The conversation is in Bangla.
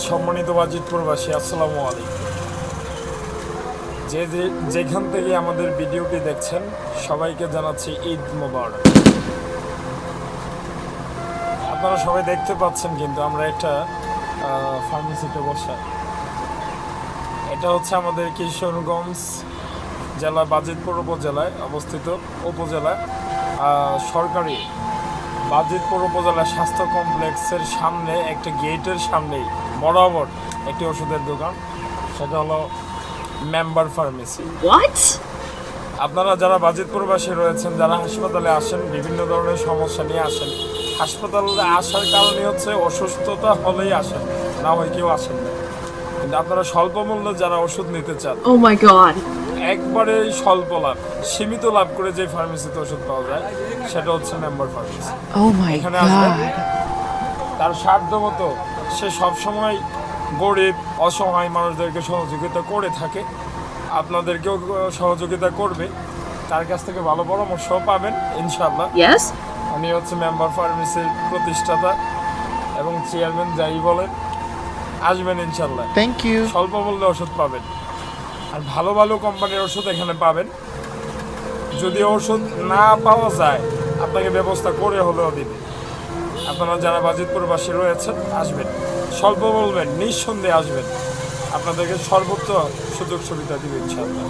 সম্মানিত বাজিতপুরবাসী, আসসালামু আলাইকুম। যেখান থেকে আমাদের ভিডিওটি দেখছেন সবাইকে জানাচ্ছি ঈদ মোবারক। আপনারা সবাই দেখতে পাচ্ছেন কিন্তু আমরা একটা ফার্মেসিতে বসা। এটা হচ্ছে আমাদের কিশোরগঞ্জ জেলা বাজিতপুর উপজেলায় অবস্থিত উপজেলা সরকারি বাজিতপুর উপজেলা স্বাস্থ্য কমপ্লেক্সের সামনে একটা গেটের সামনেই বরাবর একটি ওষুধের দোকান, সেটা হলো মেম্বার ফার্মেসি। আপনারা যারা বাজিতপুরবাসী রয়েছেন, যারা হাসপাতালে আসেন, বিভিন্ন ধরনের সমস্যা নিয়ে আসেন, হাসপাতালে আসার কারণে হচ্ছে অসুস্থতা হলেই আসেন, না হয় কেউ আসেন না। কিন্তু আপনারা স্বল্প মূল্যে যারা ওষুধ নিতে চান, Oh my god. একবারে স্বল্প লাভ, সীমিত লাভ করে যে ফার্মেসিতে ওষুধ পাওয়া যায় সেটা হচ্ছে মেম্বার ফার্মেসি। Oh my এখানে আসবেন, god. তার সাধ্য মতো সে সবসময় গরিব অসহায় মানুষদেরকে সহযোগিতা করে থাকে, আপনাদেরকেও সহযোগিতা করবে। তার কাছ থেকে ভালো পরামর্শও পাবেন ইনশাল্লাহ। Yes? উনি হচ্ছে মেম্বার ফার্মেসির প্রতিষ্ঠাতা এবং চেয়ারম্যান, যাই বলেন। আসবেন ইনশাল্লাহ, Thank you. স্বল্প মূল্যে ওষুধ পাবেন, আর ভালো ভালো কোম্পানির ওষুধ এখানে পাবেন। যদি ওষুধ না পাওয়া যায় আপনাকে ব্যবস্থা করে হলেও দিবে। আপনারা যারা বাজিতপুরবাসী রয়েছেন আসবেন, স্বল্প বলবেন, নিঃসন্দেহে আসবেন, আপনাদেরকে সর্বোচ্চ সুযোগ সুবিধা দিবে ইনশাআল্লাহ।